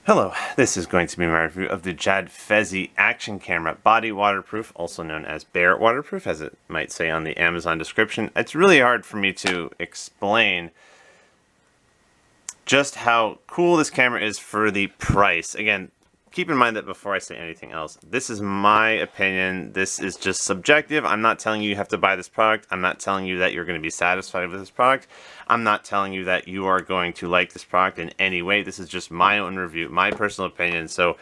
Hello, this is going to be my review of the Jadfezy action camera, body waterproof, also known as bear waterproof, as it might say on the Amazon description. It's really hard for me to explain just how cool this camera is for the price. Again, keep in mind that before I say anything else, this is my opinion. This is just subjective. I'm not telling you have to buy this product. I'm not telling you that you're going to be satisfied with this product. I'm not telling you that you are going to like this product in any way. This is just my own review, my personal opinion. So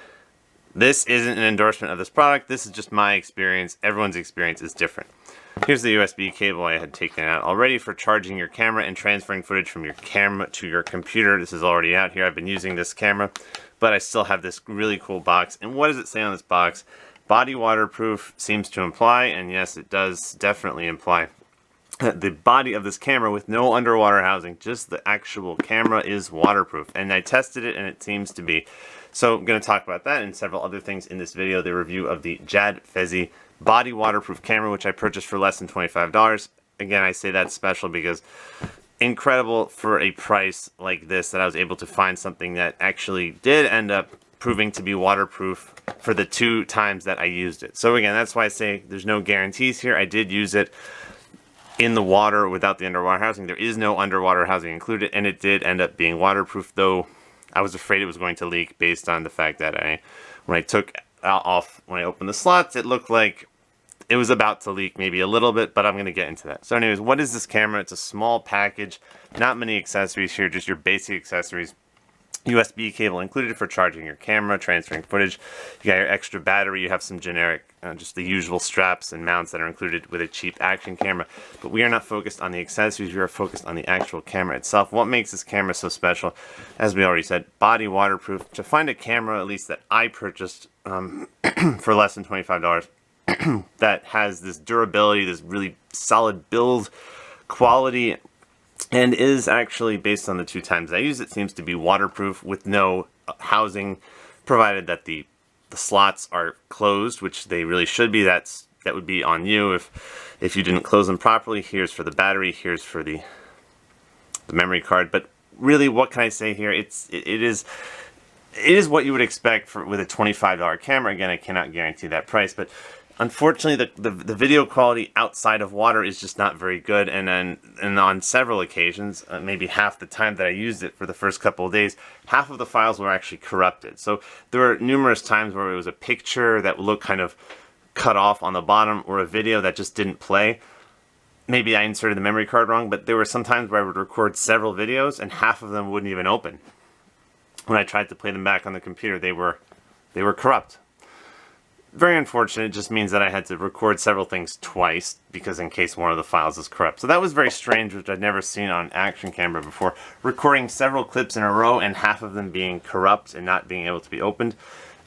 this isn't an endorsement of this product. This is just my experience. Everyone's experience is different. Here's the USB cable I had taken out already for charging your camera and transferring footage from your camera to your computer. This is already out here. I've been using this camera, but I still have this really cool box. And what does it say on this box? Body waterproof seems to imply, and yes, it does definitely imply, the body of this camera with no underwater housing, just the actual camera is waterproof. And I tested it and it seems to be. So I'm going to talk about that and several other things in this video, the review of the Jadfezy body waterproof camera, which I purchased for less than $25. Again, I say that's special because incredible for a price like this that I was able to find something that actually did end up proving to be waterproof for the 2 times that I used it. So again, that's why I say there's no guarantees here. I did use it in the water without the underwater housing. There is no underwater housing included, and it did end up being waterproof, though I was afraid it was going to leak based on the fact that when I opened the slots, it looked like it was about to leak maybe a little bit, but I'm going to get into that. So anyways, what is this camera? It's a small package, not many accessories here, just your basic accessories. USB cable included for charging your camera, transferring footage. You got your extra battery. You have some generic, just the usual straps and mounts that are included with a cheap action camera. But we are not focused on the accessories. We are focused on the actual camera itself. What makes this camera so special? As we already said, body waterproof. To find a camera, at least that I purchased for less than $25, that has this durability, this really solid build quality, and is actually, based on the 2 times I used it, seems to be waterproof with no housing, provided that the slots are closed, which they really should be. That would be on you if you didn't close them properly. Here's for the battery, here's for the memory card. But really, what can I say here? It is what you would expect with a $25 camera. Again, I cannot guarantee that price, but unfortunately, the video quality outside of water is just not very good, and on several occasions, maybe half the time that I used it for the first couple of days, half of the files were actually corrupted. So there were numerous times where it was a picture that would look kind of cut off on the bottom, or a video that just didn't play. Maybe I inserted the memory card wrong, but there were some times where I would record several videos and half of them wouldn't even open. When I tried to play them back on the computer, they were corrupt. Very unfortunate. It just means that I had to record several things twice because in case one of the files is corrupt. So that was very strange, which I'd never seen on action camera before. Recording several clips in a row and half of them being corrupt and not being able to be opened.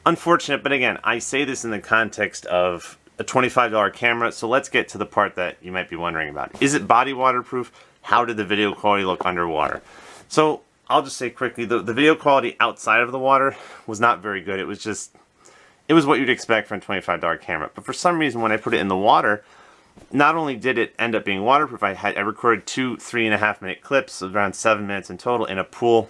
Unfortunate, but again, I say this in the context of a $25 camera, so let's get to the part that you might be wondering about. Is it body waterproof? How did the video quality look underwater? So I'll just say quickly, the video quality outside of the water was not very good. It was what you'd expect from a $25 camera. But for some reason, when I put it in the water, not only did it end up being waterproof, I recorded 2 3.5-minute clips, so around 7 minutes in total, in a pool.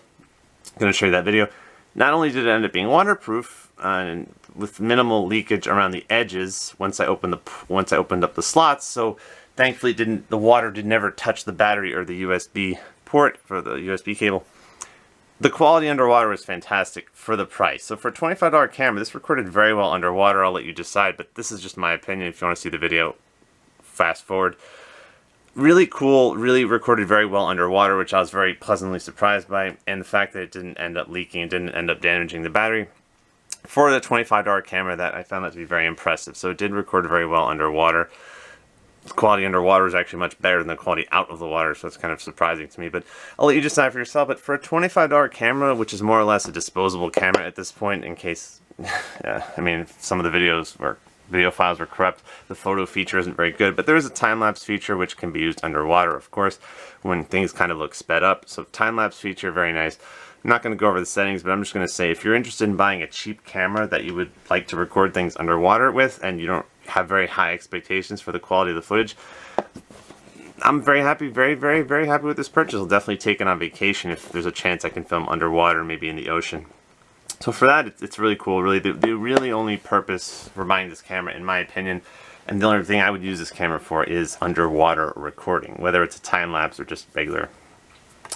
I'm going to show you that video. Not only did it end up being waterproof, and with minimal leakage around the edges once I opened up the slots, so thankfully the water did never touch the battery or the USB port for the USB cable. The quality underwater was fantastic for the price. So for a $25 camera, this recorded very well underwater. I'll let you decide, but this is just my opinion. If you want to see the video, fast forward. Really cool, really recorded very well underwater, which I was very pleasantly surprised by, and the fact that it didn't end up leaking, it didn't end up damaging the battery. For the $25 camera, I found that to be very impressive. So it did record very well underwater. The quality underwater is actually much better than the quality out of the water, so it's kind of surprising to me. But I'll let you decide for yourself. But for a $25 camera, which is more or less a disposable camera at this point, in case, I mean, some of the video files were corrupt, the photo feature isn't very good. But there is a time-lapse feature which can be used underwater, of course, when things kind of look sped up. So time-lapse feature, very nice. I'm not going to go over the settings, but I'm just going to say if you're interested in buying a cheap camera that you would like to record things underwater with, and you don't have very high expectations for the quality of the footage, I'm very happy, very, very, very happy with this purchase. I'll definitely take it on vacation if there's a chance I can film underwater, maybe in the ocean. So for that, it's really cool. Really, the really only purpose for buying this camera, in my opinion, and the only thing I would use this camera for, is underwater recording, whether it's a time lapse or just regular.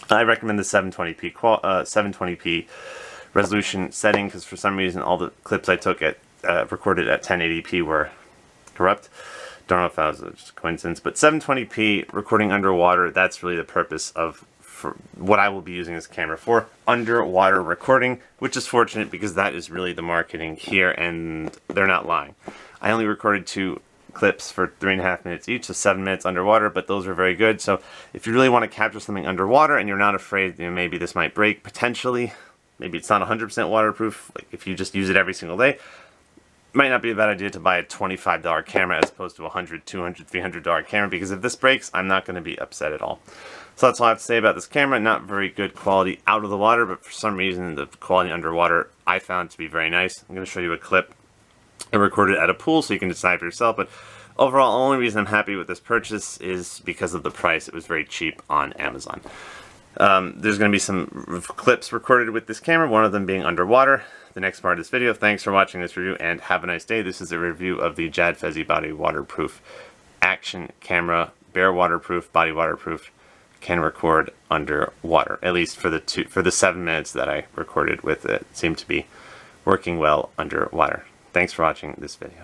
I recommend the 720p resolution setting, because for some reason all the clips I took at recorded at 1080p were corrupt. Don't know if that was just a coincidence, but 720p recording underwater, that's really the purpose of for what I will be using this camera for, underwater recording, which is fortunate because that is really the marketing here, and they're not lying. I only recorded 2 clips for 3.5 minutes each, so 7 minutes underwater, but those were very good. So if you really want to capture something underwater and you're not afraid, maybe this might break potentially, maybe it's not 100% waterproof, like if you just use it every single day, might not be a bad idea to buy a $25 camera as opposed to a $100, $200, $300 camera, because if this breaks, I'm not going to be upset at all. So that's all I have to say about this camera. Not very good quality out of the water, but for some reason the quality underwater I found to be very nice. I'm going to show you a clip I recorded at a pool so you can decide for yourself, but overall the only reason I'm happy with this purchase is because of the price. It was very cheap on Amazon. There's going to be some clips recorded with this camera, one of them being underwater. The next part of this video. Thanks for watching this review and have a nice day. This is a review of the Jadfezy body waterproof action camera, bare waterproof, body waterproof, can record underwater. At least for the 7 minutes that I recorded with it, seemed to be working well underwater. Thanks for watching this video.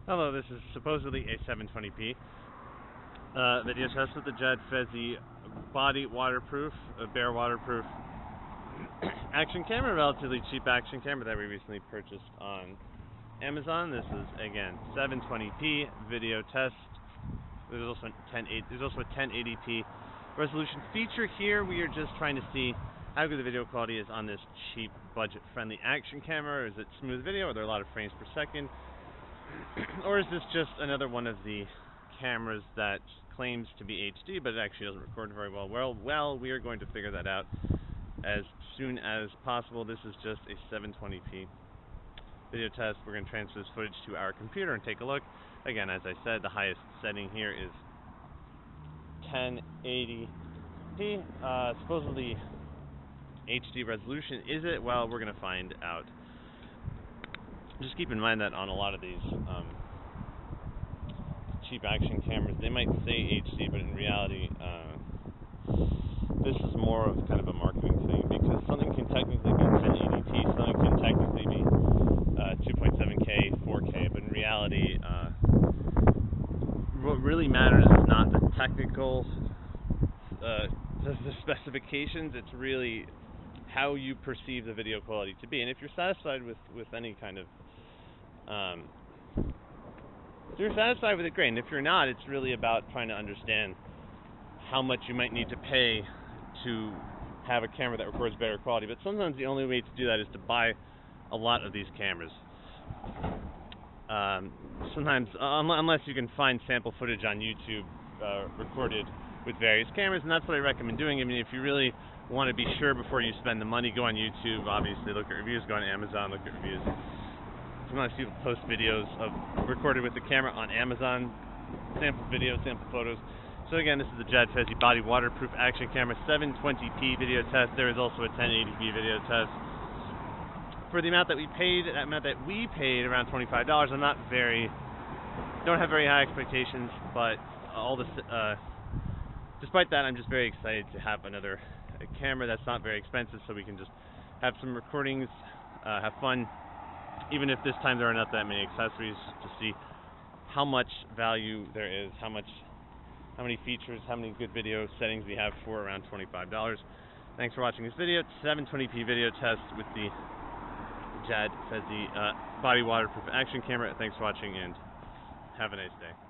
Hello, this is supposedly a 720p video test with the Jadfezy body waterproof, bare waterproof action camera, relatively cheap action camera that we recently purchased on Amazon. This is again 720p video test. There's also a 1080p resolution feature here. We are just trying to see how good the video quality is on this cheap, budget-friendly action camera. Is it smooth video? Are there a lot of frames per second? Or is this just another one of the cameras that claims to be HD, but it actually doesn't record very well? Well, we are going to figure that out as soon as possible. This is just a 720p video test. We're going to transfer this footage to our computer and take a look. Again, as I said, the highest setting here is 1080p. Supposedly HD resolution. Is it? Well, we're going to find out. Just keep in mind that on a lot of these cheap action cameras, they might say HD, but in reality, this is more of kind of a marketing thing, because something can technically be 1080p, something can technically be 2.7K, 4K, but in reality, what really matters is not the technical, the specifications. It's really how you perceive the video quality to be. And if you're satisfied with any kind of if you're satisfied with it, great. And if you're not, it's really about trying to understand how much you might need to pay to have a camera that records better quality. But sometimes the only way to do that is to buy a lot of these cameras. Sometimes, unless you can find sample footage on YouTube recorded with various cameras, and that's what I recommend doing. I mean, if you really want to be sure before you spend the money, go on YouTube, obviously, look at reviews, go on Amazon, look at reviews. Sometimes people post videos of recorded with the camera on Amazon, sample videos, sample photos. So again, this is the Jadfezy body waterproof action camera 720p video test. There is also a 1080p video test. For the amount that we paid, around $25. I'm don't have very high expectations, but despite that, I'm just very excited to have another camera that's not very expensive, so we can just have some recordings, have fun, even if this time there are not that many accessories, to see how much value there is, how many features, how many good video settings we have for around $25. Thanks for watching this video. 720p video test with the Jadfezy body waterproof action camera. Thanks for watching and have a nice day.